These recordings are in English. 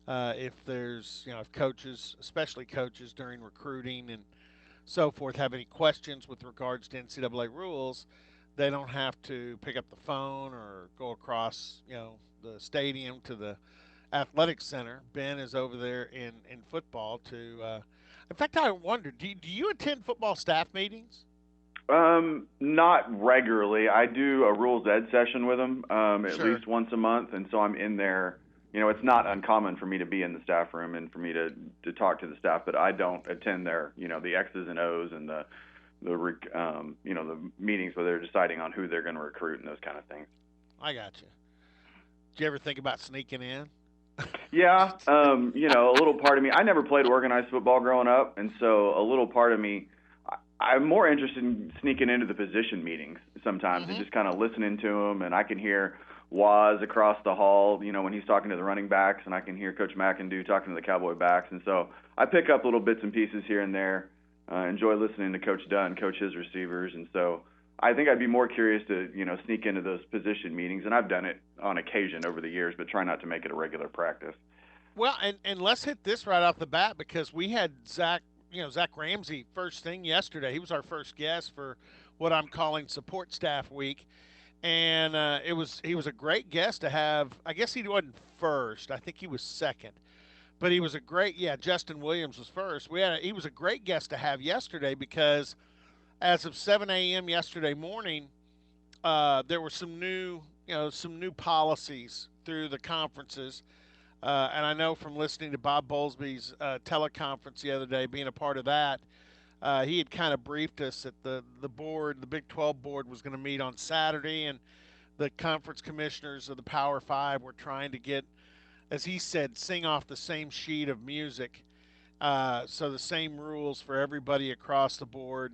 if there's, if coaches, especially coaches during recruiting and so forth, have any questions with regards to NCAA rules, they don't have to pick up the phone or go across, the stadium to the athletic center. Ben is over there in football to. In fact, I wonder, do you attend football staff meetings? Not regularly. I do a rules ed session with them, at Sure. least once a month, and so I'm in there. It's not uncommon for me to be in the staff room and for me to talk to the staff, but I don't attend their, the X's and O's and the meetings where they're deciding on who they're going to recruit and those kind of things. I got you. Did you ever think about sneaking in? Yeah, a little part of me. I never played organized football growing up, and so a little part of me, I'm more interested in sneaking into the position meetings sometimes and Mm-hmm. just kind of listening to them, and I can hear Waz across the hall, when he's talking to the running backs, and I can hear Coach McIndoe talking to the Cowboy backs, and so I pick up little bits and pieces here and there. Enjoy listening to Coach Dunn coach his receivers, and so I think I'd be more curious to, sneak into those position meetings, and I've done it on occasion over the years, but try not to make it a regular practice. Well, and let's hit this right off the bat because we had Zach Ramsey first thing yesterday. He was our first guest for what I'm calling support staff week, and he was a great guest to have. I guess he wasn't first. I think he was second, but he was a great. Yeah, Justin Williams was first. He was a great guest to have yesterday because as of 7 a.m. yesterday morning, there were some new policies through the conferences. And I know from listening to Bob Bowlesby's teleconference the other day, being a part of that, he had kind of briefed us that the Big 12 board, was going to meet on Saturday, and the conference commissioners of the Power Five were trying to get, as he said, sing off the same sheet of music. So the same rules for everybody across the board.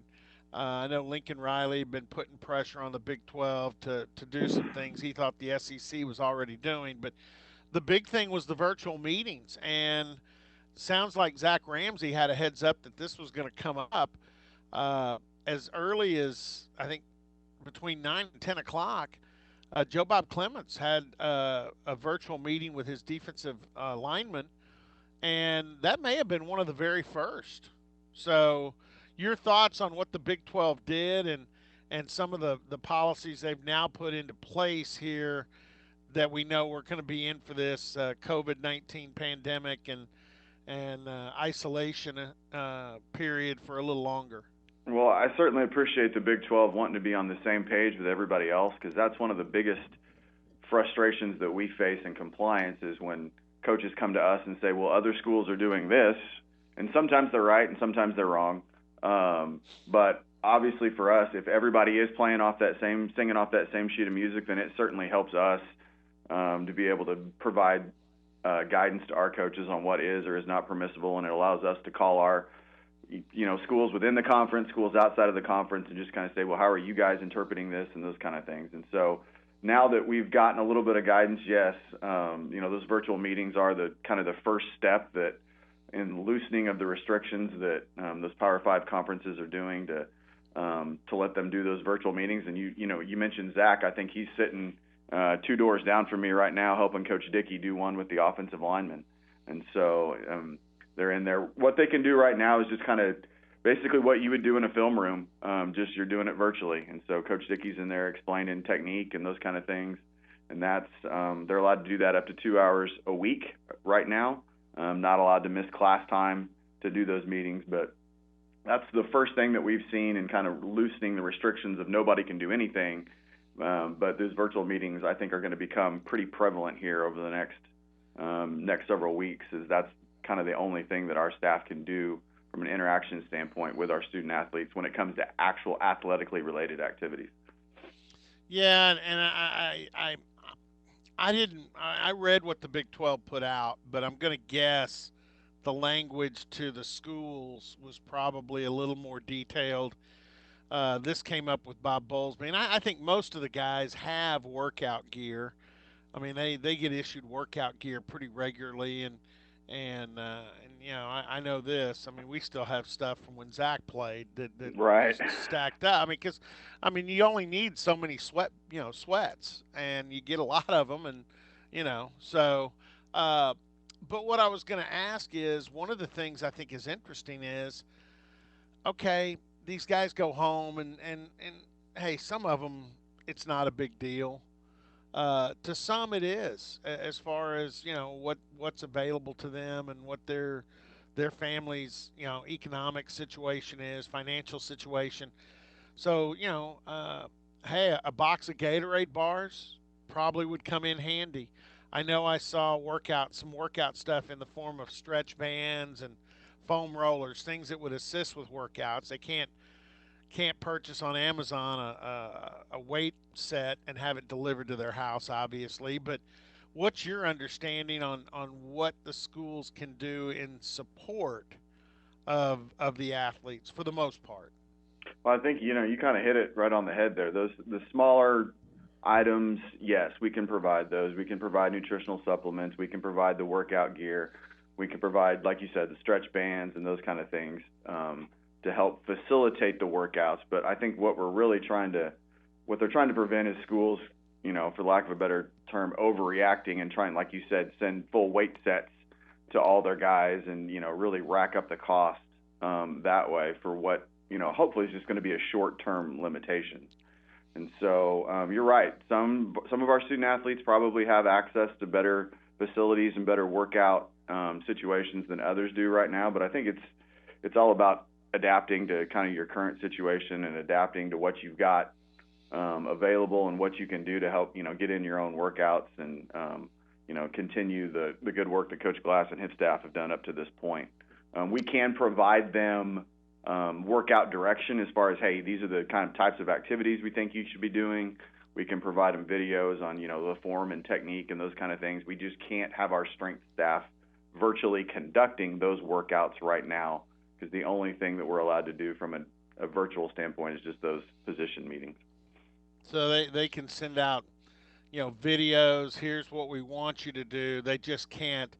I know Lincoln Riley had been putting pressure on the Big 12 to do some things he thought the SEC was already doing, but the big thing was the virtual meetings, and sounds like Zach Ramsey had a heads up that this was going to come up uh, as early as, I think, between 9 and 10 o'clock. Joe Bob Clements had a virtual meeting with his defensive lineman, and that may have been one of the very first. So, your thoughts on what the Big 12 did, and some of the policies they've now put into place here, that we know we're going to be in for this COVID-19 pandemic and isolation period for a little longer. Well, I certainly appreciate the Big 12 wanting to be on the same page with everybody else, because that's one of the biggest frustrations that we face in compliance is when coaches come to us and say, well, other schools are doing this, and sometimes they're right and sometimes they're wrong. But obviously for us, if everybody is singing off that same sheet of music, then it certainly helps us to be able to provide guidance to our coaches on what is or is not permissible, and it allows us to call our schools within the conference, schools outside of the conference, and just kind of say, well, how are you guys interpreting this, and those kind of things. And so now that we've gotten a little bit of guidance, yes, those virtual meetings are the kind of the first step that in loosening of the restrictions that those Power Five conferences are doing to let them do those virtual meetings. And you mentioned Zach. I think he's sitting two doors down from me right now, helping Coach Dickey do one with the offensive linemen. And so they're in there. What they can do right now is just kind of basically what you would do in a film room, just you're doing it virtually. And so Coach Dickey's in there explaining technique and those kind of things. And that's they're allowed to do that up to 2 hours a week right now. Not allowed to miss class time to do those meetings. But that's the first thing that we've seen in kind of loosening the restrictions of nobody can do anything. But those virtual meetings, I think, are going to become pretty prevalent here over the next several weeks, as that's kind of the only thing that our staff can do from an interaction standpoint with our student athletes when it comes to actual athletically related activities. Yeah, and I didn't. I read what the Big 12 put out, but I'm going to guess the language to the schools was probably a little more detailed. This came up with Bob Bowlesby, and I think most of the guys have workout gear. I mean, they get issued workout gear pretty regularly, and I know this. I mean, we still have stuff from when Zach played that Right. was stacked up. I mean, because you only need so many sweats, and you get a lot of them, and so. Uh, But what I was going to ask is one of the things I think is interesting is okay, these guys go home and hey, some of them it's not a big deal. To some, it is as far as what's available to them and what their family's economic situation is, financial situation. So hey, a box of Gatorade bars probably would come in handy. I know I saw some workout stuff in the form of stretch bands and foam rollers, things that would assist with workouts. They can't purchase on Amazon a weight set and have it delivered to their house, obviously. But what's your understanding on what the schools can do in support of the athletes for the most part? Well, I think you kind of hit it right on the head there. Those the smaller items, yes, we can provide those. We can provide nutritional supplements. We can provide the workout gear. We can provide, like you said, the stretch bands and those kind of things to help facilitate the workouts. But I think what they're trying to prevent is schools, for lack of a better term, overreacting and trying, like you said, send full weight sets to all their guys and really rack up the cost that way for what hopefully is just going to be a short-term limitation. And so you're right. Some of our student athletes probably have access to better facilities and better workout situations than others do right now. But I think it's all about adapting to kind of your current situation and adapting to what you've got available and what you can do to help get in your own workouts and continue the good work that Coach Glass and his staff have done up to this point. We can provide them workout direction as far as, hey, these are the kind of types of activities we think you should be doing. We can provide them videos on, the form and technique and those kind of things. We just can't have our strength staff virtually conducting those workouts right now because the only thing that we're allowed to do from a virtual standpoint is just those position meetings. So they can send out videos. Here's what we want you to do. They just can't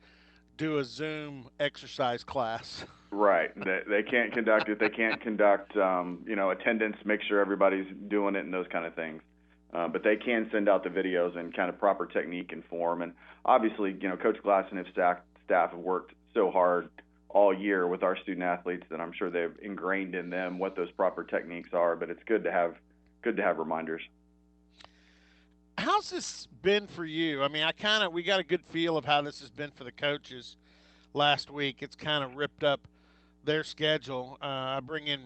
do a Zoom exercise class. Right. They can't conduct it. They can't conduct, attendance, make sure everybody's doing it and those kind of things. But they can send out the videos and kind of proper technique and form. And obviously, Coach Glass and his staff have worked so hard all year with our student athletes that I'm sure they've ingrained in them what those proper techniques are. But it's good to have reminders. How's this been for you? I mean, we got a good feel of how this has been for the coaches last week. It's kind of ripped up their schedule. I bring in,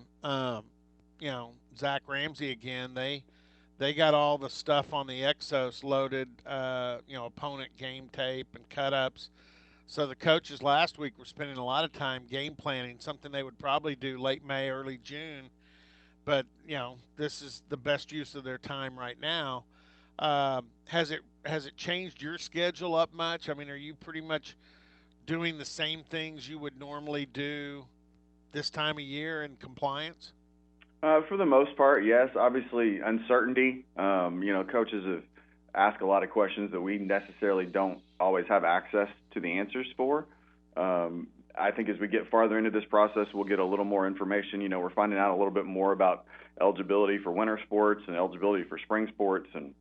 Zach Ramsey again. They got all the stuff on the Exos loaded, opponent game tape and cut ups. So the coaches last week were spending a lot of time game planning, something they would probably do late May, early June. But this is the best use of their time right now. Has it changed your schedule up much? I mean, are you pretty much doing the same things you would normally do this time of year in compliance? For the most part, yes. Obviously, uncertainty. Coaches have asked a lot of questions that we necessarily don't always have access to the answers for. I think as we get farther into this process, we'll get a little more information. We're finding out a little bit more about eligibility for winter sports and eligibility for spring sports and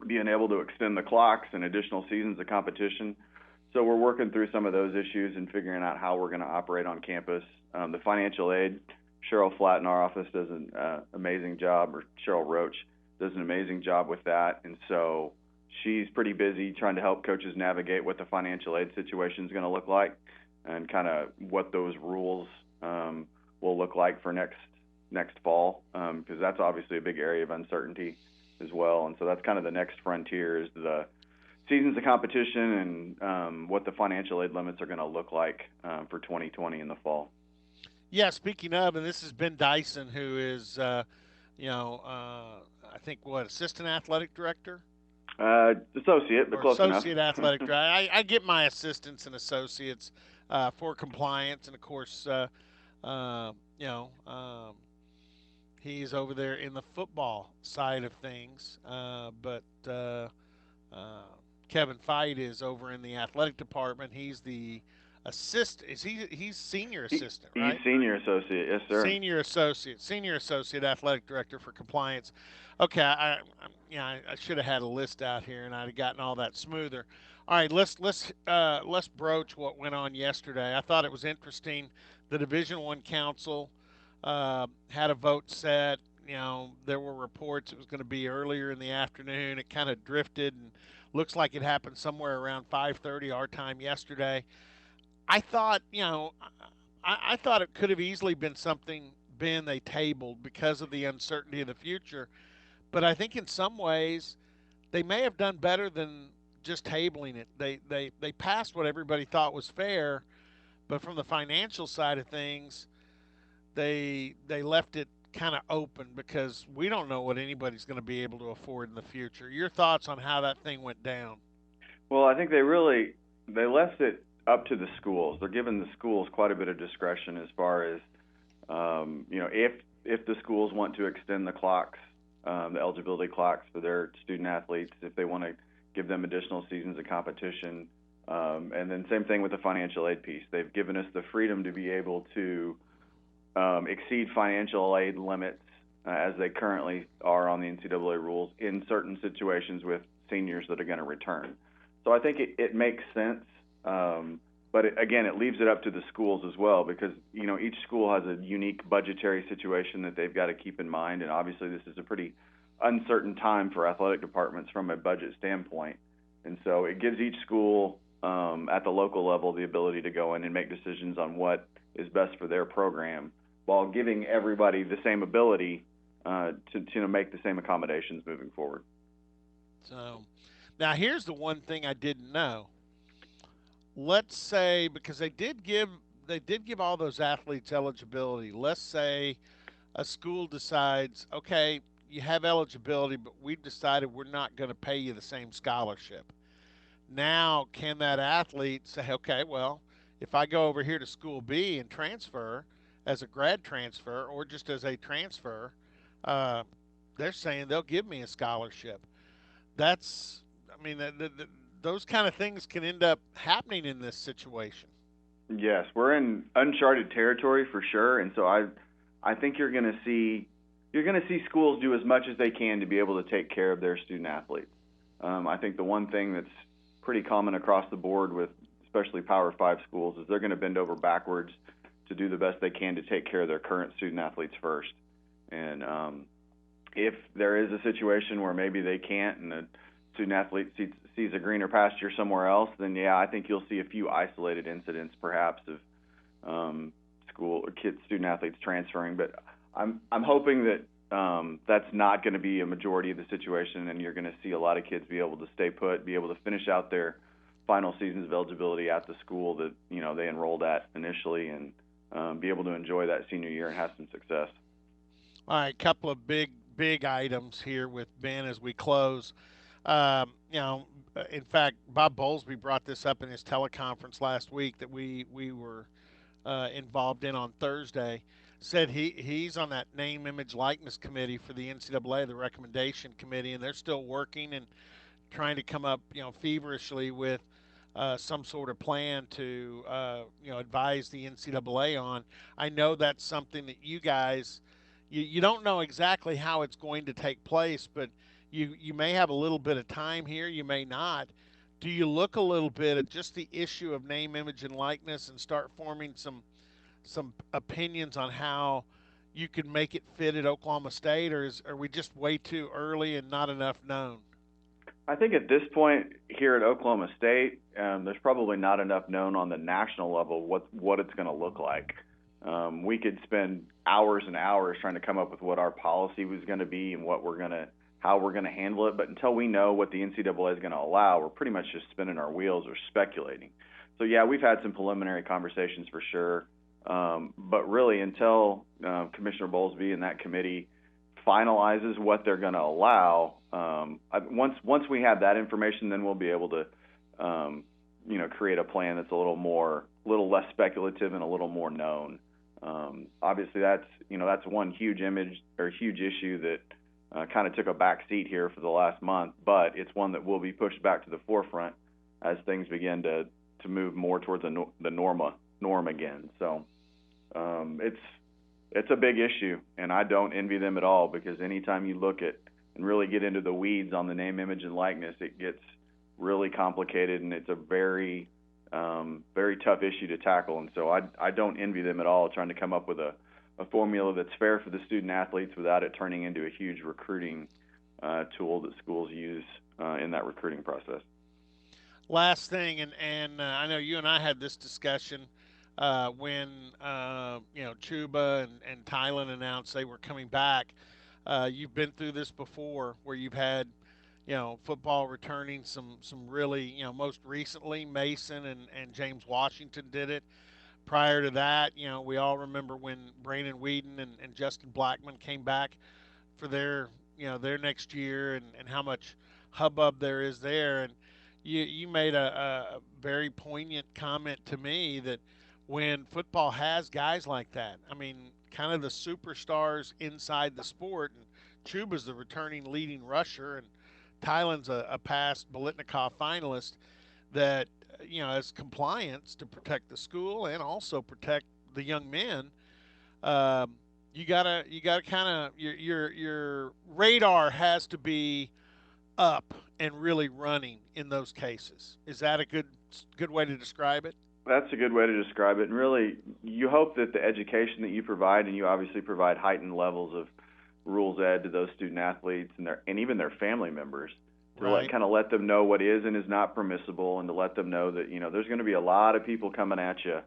being able to extend the clocks and additional seasons of competition. So we're working through some of those issues and figuring out how we're going to operate on campus. The financial aid, Cheryl Flatt in our office does an amazing job, or Cheryl Roach does an amazing job with that. And so she's pretty busy trying to help coaches navigate what the financial aid situation is going to look like and kind of what those rules will look like for next fall, because that's obviously a big area of uncertainty as well. And so that's kind of the next frontier is the seasons of competition and what the financial aid limits are going to look like for 2020 in the fall. Yeah, speaking of, and this has been Dyson, who is, I think, assistant athletic director? Associate, but Or close enough. associate athletic director. I get my assistants and associates for compliance. And of course, uh, you know, he's over there in the football side of things. But uh, Kevin Fight is over in the athletic department. He's the assist. He's senior assistant, He's right? senior associate, yes, sir. Senior associate athletic director for compliance. Okay, I should have had a list out here, and I'd have gotten all that smoother. All right, let's broach what went on yesterday. I thought it was interesting. The Division One Council had a vote set. You know, there were reports it was going to be earlier in the afternoon. It kind of drifted, and looks like it happened somewhere around 5:30 our time yesterday. I thought, I thought it could have easily been something been they tabled because of the uncertainty of the future. But I think in some ways they may have done better than just tabling it. They passed what everybody thought was fair, but from the financial side of things, they left it kind of open because we don't know what anybody's going to be able to afford in the future. Your thoughts on how that thing went down? Well, I think they left it up to the schools. They're giving the schools quite a bit of discretion as far as if the schools want to extend the clocks, the eligibility clocks for their student athletes, if they want to give them additional seasons of competition, and then same thing with the financial aid piece. They've given us the freedom to be able to exceed financial aid limits as they currently are on the NCAA rules in certain situations with seniors that are going to return. So I think it makes sense, but again, it leaves it up to the schools as well because each school has a unique budgetary situation that they've got to keep in mind, and obviously this is a pretty uncertain time for athletic departments from a budget standpoint, and so it gives each school at the local level the ability to go in and make decisions on what is best for their program while giving everybody the same ability to make the same accommodations moving forward. So now here's the one thing I didn't know. Let's say because they did give all those athletes eligibility. Let's say a school decides, okay, you have eligibility, but we've decided we're not going to pay you the same scholarship. Now, can that athlete say, okay, well, if I go over here to school B and transfer as a grad transfer or just as a transfer, uh, they're saying they'll give me a scholarship. That's, I mean, those kind of things can end up happening in this situation. Yes, we're in uncharted territory for sure, and so I think you're going to see schools do as much as they can to be able to take care of their student athletes. I think the one thing that's pretty common across the board with especially Power Five schools is they're going to bend over backwards to do the best they can to take care of their current student athletes first. And if there is a situation where maybe they can't and the student athlete sees a greener pasture somewhere else, then yeah, I think you'll see a few isolated incidents perhaps of school or kids, student athletes transferring. But I'm hoping that that's not going to be a majority of the situation, and you're going to see a lot of kids be able to stay put, be able to finish out their final seasons of eligibility at the school that they enrolled at initially, and be able to enjoy that senior year and have some success. All right, couple of big items here with Ben as we close. In fact, Bob Bowlesby brought this up in his teleconference last week that we were involved in on Thursday. Said he's on that name, image, likeness committee for the NCAA, the recommendation committee, and they're still working and trying to come up, feverishly with some sort of plan to, advise the NCAA on. I know that's something that you guys, you don't know exactly how it's going to take place, but you may have a little bit of time here, you may not. Do you look a little bit at just the issue of name, image, and likeness and start forming some opinions on how you can make it fit at Oklahoma State, or are we just way too early and not enough known? I think at this point here at Oklahoma State, there's probably not enough known on the national level what it's going to look like. We could spend hours and hours trying to come up with what our policy was going to be and how we're going to handle it. But until we know what the NCAA is going to allow, we're pretty much just spinning our wheels or speculating. So yeah, we've had some preliminary conversations for sure. But really, until Commissioner Bowlesby and that committee finalizes what they're going to allow, once we have that information, then we'll be able to, create a plan that's a little less speculative and a little more known. Obviously, that's one huge huge issue that kind of took a back seat here for the last month, but it's one that will be pushed back to the forefront as things begin to move more towards the norm again. So it's a big issue, and I don't envy them at all because anytime you look at and really get into the weeds on the name, image, and likeness, it gets really complicated, and it's a very tough issue to tackle. And so I don't envy them at all trying to come up with a formula that's fair for the student athletes without it turning into a huge recruiting tool that schools use in that recruiting process. Last thing, and I know you and I had this discussion when Chuba and Thailand announced they were coming back. You've been through this before, where you've had football returning some really most recently Mason and James Washington did it. Prior to that, we all remember when Brandon Whedon and Justin Blackman came back for their next year, and how much hubbub there is there. And you made a very poignant comment to me that when football has guys like that, I mean, kind of the superstars inside the sport, and Chuba's the returning leading rusher, and Tylen's a past Bolitnikov finalist, that as compliance to protect the school and also protect the young men, um, you gotta kind of your radar has to be up and really running in those cases. Is that a good way to describe it? That's a good way to describe it. And really, you hope that the education that you provide, and you obviously provide heightened levels of rules ed to those student athletes and even their family members, to Right. kind of let them know what is and is not permissible, and to let them know that there's going to be a lot of people coming at you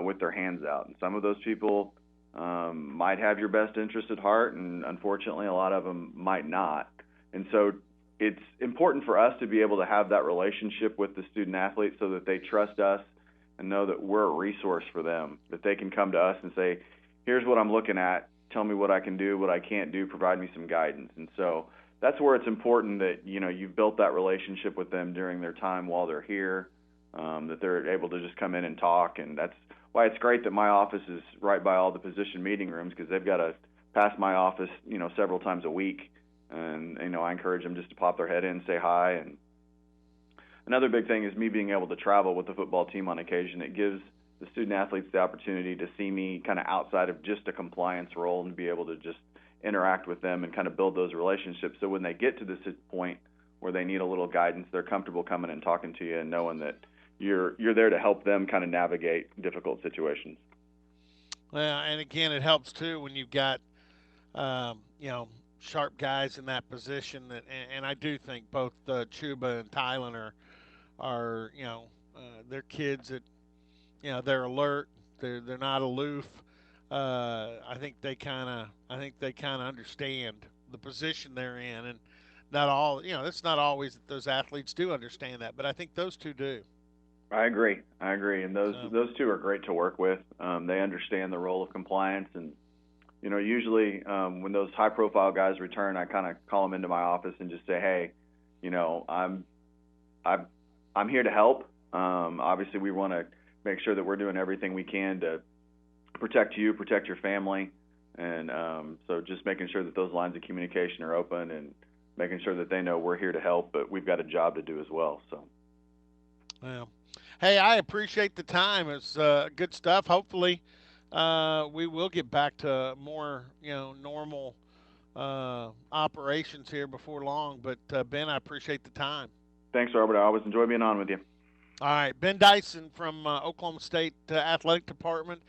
with their hands out, and some of those people might have your best interest at heart, and unfortunately, a lot of them might not. And so, it's important for us to be able to have that relationship with the student athletes so that they trust us and know that we're a resource for them, that they can come to us and say, here's what I'm looking at, tell me what I can do, what I can't do, provide me some guidance. And so that's where it's important that you've built that relationship with them during their time while they're here, that they're able to just come in and talk. And that's why it's great that my office is right by all the position meeting rooms, because they've got to pass my office several times a week. And I encourage them just to pop their head in, say hi. And another big thing is me being able to travel with the football team on occasion. It gives the student athletes the opportunity to see me kind of outside of just a compliance role, and be able to just interact with them and kind of build those relationships. So when they get to this point where they need a little guidance, they're comfortable coming and talking to you and knowing that you're there to help them kind of navigate difficult situations. Well, and again, it helps too when you've got um, you know sharp guys in that position. And I do think both Chuba and Tylen are they're kids that they're alert. They're not aloof. I think they kind of understand the position they're in, and not all it's not always that those athletes do understand that, but I think those two do. I agree. I agree, and those So those two are great to work with. They understand the role of compliance, and usually when those high-profile guys return, I kind of call them into my office and just say, hey, I'm I'm I'm here to help. Obviously, we want to make sure that we're doing everything we can to protect you, protect your family, and so just making sure that those lines of communication are open, and making sure that they know we're here to help, but we've got a job to do as well. So well, hey, I appreciate the time. It's good stuff. Hopefully, we will get back to more normal operations here before long. But Ben, I appreciate the time. thanks, Robert. I always enjoy being on with you. All right, Ben Dyson from Oklahoma State Athletic Department.